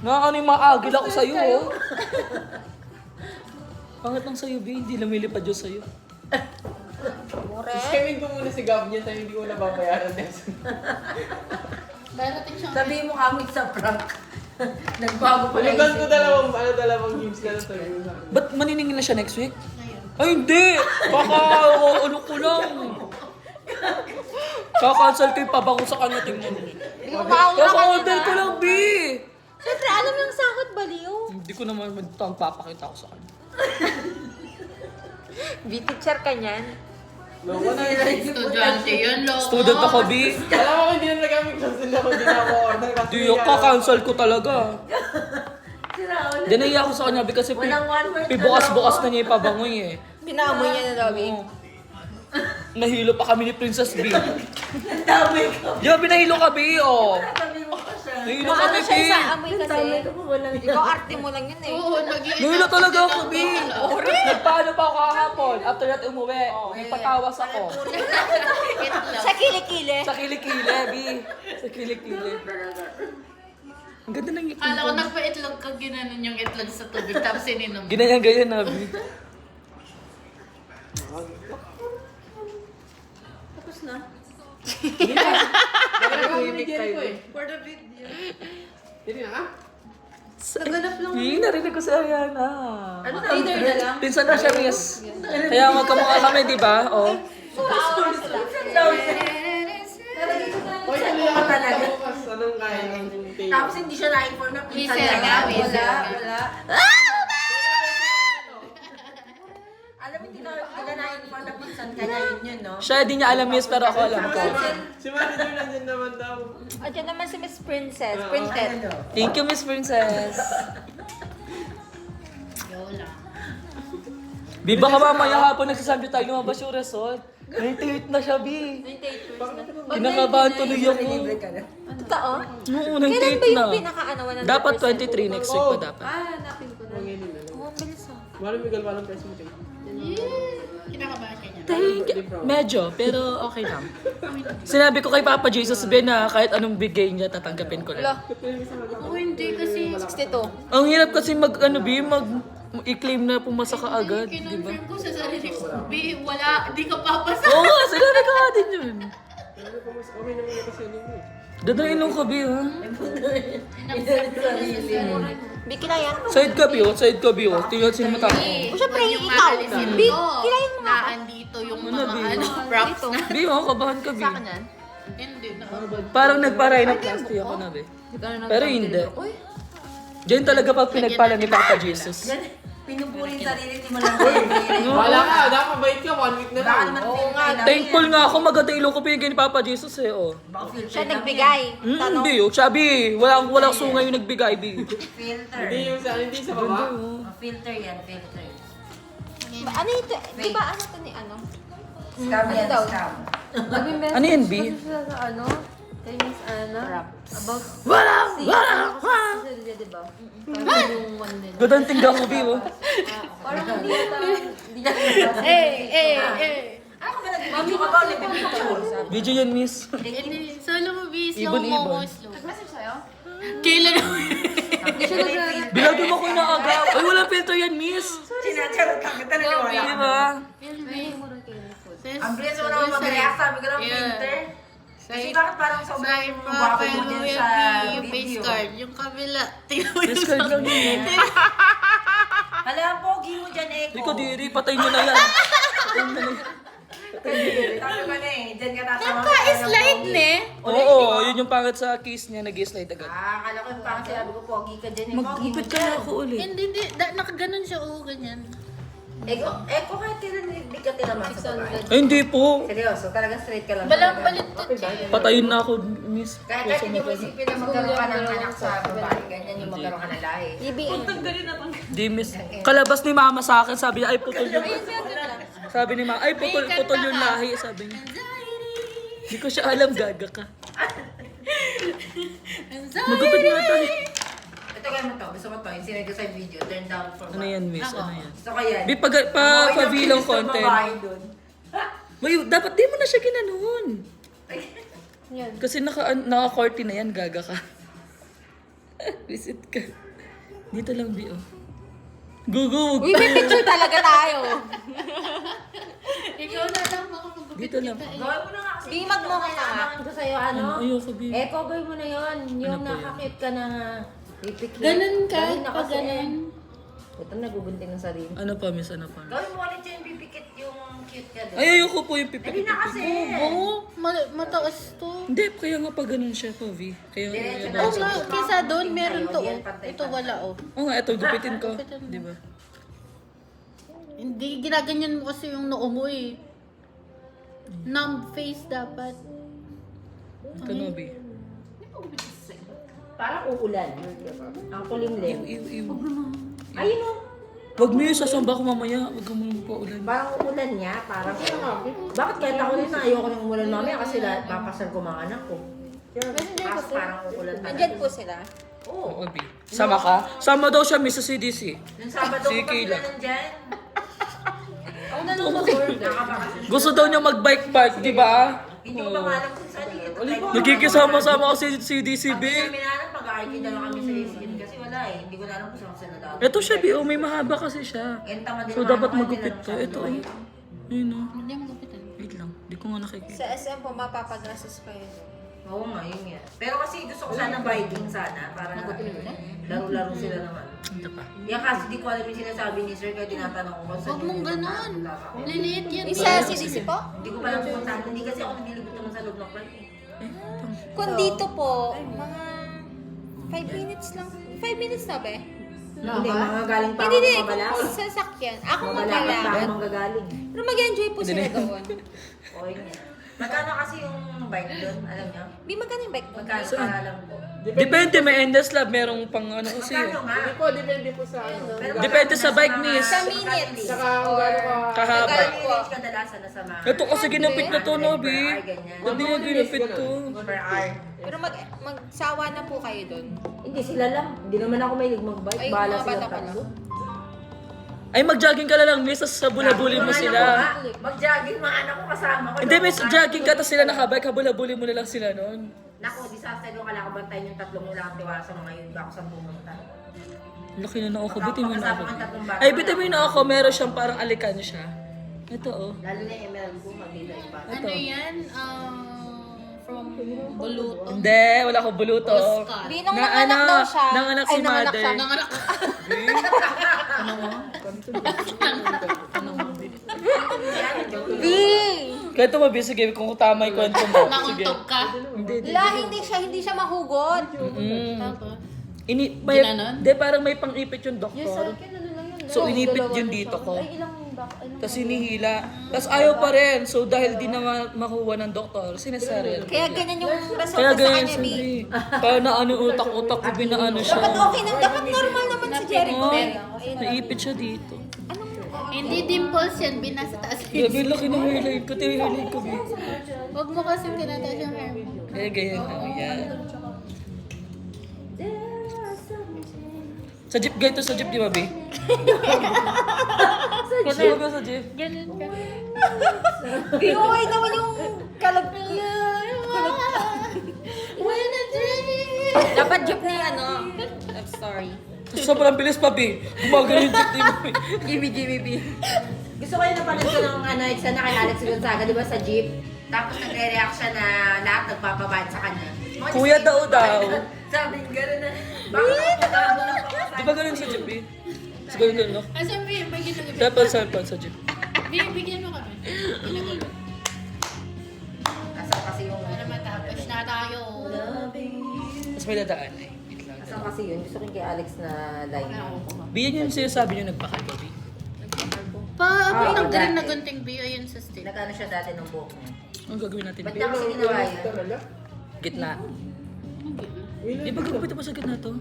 Nakakano yung maagil ako sa'yo, oh. Pangit lang sa'yo, B. Hindi lumilipad yun sa'yo. Scamming ko muna si Gab niya tayo hindi ko nababayaran din. Darating siya. Sabihin mo kami sa prank. Nagbago pa Paliban ko dalawang games na lang sabi mo sa akin. Ba't maniningin na siya next week? Ngayon. Ay, hindi! Baka, ano ko lang. Kakancel ko yung pabango sa kanya, tingnan mo. Hindi ko makauna Kaka-order ko lang, B! Siyempre, alam yung sahod, baliw. Hindi ko naman magpapakita ko sa kanya. B-teacher ka niyan. Loko na yun. Estudyante yun, loko. Student ako, B. Alam mo kung hindi na nagamit cancel ako, hindi na ako order. Kasi Di yung kakancel ko talaga. Siraon. Dinaya ako sa kanya, B, kasi Walang one word na bukas-bukas na niya yung pabangoy, eh. Pinaamoy niya na daw, B. Oo. Nahilo pa kami ni Princess B. Ang dami ko. Di ba pinahilo ka, B, oh. Sabi mo pa siya. Nahilo Ano kami, B. siya sa amoy Ang kasi? dami ko pa walang Ikaw, arte mo lang yun eh. Oo, nag-iingat. Nahilo talaga ako, B. Nagpaano pa ako kahapon. After that, umuwi. Nagpatawas ako. Sa kilikili. Sa kilikili, B. Sa kilikili. Ang ganda ng ngipin Kala ko. ko nagpa-itlog ka, ginanon yung itlog sa tubig, tapos sininom. Ganyan-ganyan na, B. Tapos na. For the video. Hindi na ah? Naganap lang. Narinig ko si Ariana. Ano Tinder na lang? Pinsan na siya, miss. Kaya magkamukha kami, di ba? Oh. Hoy, ano yan? Talaga. Bukas, anong kaya ng tayo? Tapos hindi siya na-inform na pinsan Whistle niya. nga, whistle nga. Wala. Alam mo, hindi na na-inform na pinsan ka niya, yun, no? Siya, di niya alam, miss, pero ako alam ko. Si manager nandyan naman daw. O, dyan naman si Miss Princess. Printed. Thank you, Miss Princess. Yola. Bi, baka mamaya hapon nagsasabi tayo lumabas yung result. 98 na siya, Bi. 98 Kinakabahan tuloy ako. Totoo? Oo, Kailan ba 98 na. yung pinaka-ano? 100%? Dapat 23 next week pa dapat. hanapin ko na. Manginig na lang. Oh, ang bilis ah. Wala may galwalang peso mo tayo. Kinakabahan ka niya. Thank you. Medyo, pero okay lang. Sinabi ko kay Papa Jesus Ben na kahit anong bigay niya, tatanggapin ko lang. Oo, hindi kasi. 62. Ang hirap kasi i-claim na pumasa ka agad, di ba? Kinonfirm ko sa sarili ko, B, wala, di ka papasa. Oo nga, sinabi ko nga din yun. Okay naman yung kasi ano mo. Dadainom ka, Bi, ha? Biki na yan. Side ka, Bi, oh. Side ka, Bi, oh. Tingnan sino matapos. O, syempre, Yung ikaw. aalisin Bi, ko, kilayin mo nga ako. naandito yung Ano, mga Bi? props na. Bi, oh, kabahan ka, Bi. Sa akin yan. Hindi na. Parang nagparay na plastic ako na, Bi. Pero hindi. Diyan talaga pag pinagpala ni Papa Jesus. Pinupulin sarili, hindi mo lang Wala ka, dapat bait ka, 1 week na Baka lang. naman Oo feel nga. ka lang. Thankful nga ako, maganda ilong ko pinigay ni Papa Jesus, eh, oh. Baka filter Siya lang nagbigay. Tanong. Hindi, oh. Siya, Bi. Walang sungay yung nagbigay, Bi. yan. Filter. Hindi sa baba. Filter yan, filter. Ano ito? Di ba ano to ni ano? Scam yan, daw? scam. Ano yan, B? Sa ano? Kay Miss Ana? About Wala! Cecilia, di ba? Parang yung one din. Gandang tingnan ko, Bi, oh. Parang hindi yata, hindi niya nabasa. Ano ka ba nag-video ka ba o nag-picture? Video yan, miss. Hindi, solo mo, B, slow Ibon-ibon. mo, slow. Nag-message sa'yo? Kailan naman? Hindi siya nag- Bilado mo ko na agad. Ay, walang filter yan, miss. Sinacharot lang kita na wala. Di ba? Ang bilis mo naman mag-react, sabi ko lang filter. Kasi bakit parang Sa sobrang profile guwapo mo mo din yung, sa yung face video? card, yung kabila. Tingnan mo yung Yes, card lang yun. Hala, ang pogi mo dyan, Eko. Hindi ko diri, patay mo na yan. Patay mo na yan. Sabi ko na eh, dyan ka tatawa. Naka-slide ne? Oo, yun yung pangit sa kiss niya, nag-slide agad. Akala ko yung parang sinabi ko, pogi ka dyan. Pogi mo Magkupit kaya ako ulit. Hindi. Nakaganon siya, oo, ganyan. Eko, kahit kailan hindi ka tinaman sa babae. Ay, hindi po. Seryoso, talagang straight ka lang. Balang talaga. baliktad siya. Patayin na ako, miss. Kahit hindi mo isipin na magkaroon ka ng anak sa babae, ganyan yung magkaroon ka ng lahi. Di, miss. Kalabas ni mama sa akin, sabi niya, ay putol yung... Sabi ni mama, ay putol yung lahi, sabi niya. Hindi ko siya alam, gaga ka. Magupit nga tayo. Ito kaya mo to, gusto ko to, yung sinag ko sa video, turn down for Ano yan, miss? Ano yan? Gusto ko yan. Di, pa-bilang content. May, dapat di mo na siya ginanon. Kasi naka-40 na yan, gaga ka. Visit ka. Dito lang, Bi, oh. Gugu! Uy, may picture talaga tayo. Ikaw na lang ako magupit Dito lang. kita eh. Gawin mo na nga kasi. Di, magmukha ka nga. Kailangan ko sa'yo, ano? Ayoko, Bi. Eco, gawin mo na yun. Yung Ano po yun? nakakit ka na pipikit. Ganun ka, Ganun na pag kasi. ganun. Ito, nagugunting ng sarili. Ano pa, miss? Ano pa? Gawin mo ulit yung pipikit yung cute ka doon. Ay, ayoko po yung Hindi na kasi. Oo, mataas to. Hindi, kaya nga pa ganun siya pa, Vi. Kaya nga Diretso yung na. Oo basa. nga, kaysa doon meron to. Yan, Oh. pantay-pantay. Ito wala oh. Oo nga, ito, gupitin ko. Gupitin mo. Di ba? Hindi, ginaganyan mo kasi yung noo mo eh. Numb face dapat. Ito na, Vi. Parang uulan. Ang kulimlim. Iw. Ayun o. Huwag mo yung sasamba ko mamaya. Huwag ka muna paulan. Parang uulan niya. Parang, bakit kahit ako rin na ayoko nang umulan mamaya kasi papasal ko mga anak ko. Messenger ko Tapos sila. parang uulan talaga. Nandyan po sila. Oo. Oo, Vi. Sama ka? Sama daw siya, miss, sa CDC. Nung Sabado Si ko pa sila Kayla. nandyan. Ako na nung mag-order. Nakabakasyon. Gusto daw niya mag-bike park, di ba? Hindi ko pa nga alam kung saan eh. Ito tayo. Nagkikisama-sama ko sa CDC, Kami Bi. namin alam, mag-argue na lang kami sa ACN kasi wala eh. Hindi ko na alam kung saan sila daw. Ito siya, Bi. Oh, may mahaba kasi siya. So, dapat magupit ka. Ito, oh. Ayun, oh. Hindi mo gupitan. Wait lang. Di ko nga nakikita. Sa SM po, mapapag-assess pa yun. Oo nga, yun yan. Pero kasi gusto ko sana biking sana para laro-laro sila naman. Ito pa. Yan kasi di ko alam yung sinasabi ni sir kaya tinatanong ko kung saan Huwag mong yung ganon. pupuntahan. Liliit yan. Isa CDC po? Hindi ko pala pupuntahan. Hindi kasi ako naglilibot naman sa loob ng flight eh. Kung dito po, mga 5 minutes lang. 5 minutes na ba eh? Hindi, mga galing pa Hindi, ako hindi. mabalak. Kung sasakyan. Ako Mabalak pa mabala. ako manggagaling. Pero mag-enjoy po sila doon. O yun yan. Magkano kasi yung bike doon? Alam niyo? Di magkano yung bike mo? Magkano para alam ko? Depende, may endless lab. Merong pang ano kasi. Magkano nga? Depende po sa ano. Pero Depende magkano sa nasa bike, mga- miss. Sa minutes. Saka kung gaano ka... Kahaba. Magkano yung range kadalasan na sa mga Ito kasi ginapit na to, no, Bi. per hour, ganyan. Hindi niya ginapit to. Per hour. Pero magsawa na po kayo doon. Hindi, sila lang. Hindi naman ako mahilig mag-bike. Ay, Bahala mga sila bata pa tatlo. Ay, mag-jogging ka na lang, miss. Sa bulabuli mo Mga anak ko sila. nga, mag-jogging, mga anak ko kasama ko. Hindi, miss, jogging ka, tapos sila nakabike. Kabulabuli mo na lang sila noon. Naku, disaster yung kailangan ko bantayan yung tatlong wala akong tiwala sa mga yun. Bako sa pumunta. Laki na ako. Bitin mo na ako. Kasama ang tatlong bata. Ay, bitin mo na ako. Meron siyang parang alikan siya. Ito, oh. Lalo na yung emerald ko, mabila yung bata. Ano yan? From Buluto. Hindi, wala akong buluto. Oscar. Di, nung Na nanganak ano, daw siya. nanganak si Ay, nanganak mother. siya. Nanganak ka. B! Kwento mo, Bi. Sige, kung tama yung kwento mo. Sige. Nanguntog ka. Hindi. La, hindi siya mahugot. Tapos, May, Ginanon? de, parang may pang-ipit yung Yes, sa doktor. akin, ano lang yun. So, inipit Dalawa yun na dito siya. ko. Ay, ilang ilang Tapos hinihila. Tapos ayaw pa rin. So, dahil di na makuha ng doktor, sinasaril. Kaya ganyan yung resulta Kaya sa ganyan kanya, B. sabi. Kaya na ano utak-utak ko, binaano siya. Dapat okay na, dapat normal naman si Jericho. Oh, naipit siya dito. Hindi dimples yan, binasa taas. Grabe, laki ng hairline ko. Ito yung hairline ko, babe. Huwag mo kasi tinataas yung hair mo. Kaya ganyan lang. Yan. Sa jeep, ganito sa jeep, di ba, babe? Ganito ba sa jeep? Ganun ka. Biyoy naman yung kalag. When a dream. Dapat jeep ni ano. I'm sorry. Sobrang bilis pa, babe. Gumagano yung jeep ni babe. Gimme, B. Gusto ko yung napanood ko ng ano, isa na kay Alex Gonzaga, di ba, sa jeep? Tapos nagre-react siya na lahat nagpapabad sa kanya. Mga Kuya daw daw. Sabi niya, gano'n na. Bakit ako na Di ba ganun sa jeep, babe? Sa ganun, no? Asan ba yun? Bigyan mo. Dapat cellphone sa jeep. Bigyan mo kami. Ginagulo. Asa kasi yung... Para matapos na tayo. Mas may dadaan eh. Wait lang. Asan kasi yun? Gusto ko yung kay Alex na line. Biyan yung sinasabi niyo nagpakal, babe. Ako Ah, nang galing dati. na gunting biyo yun sa stick. Nagano siya dati ng buhok niya. Ang gagawin natin, Ba't babe? niya kasi ginawa yun? Talaga? Gitna. Di ba gagawin pa sa gitna to?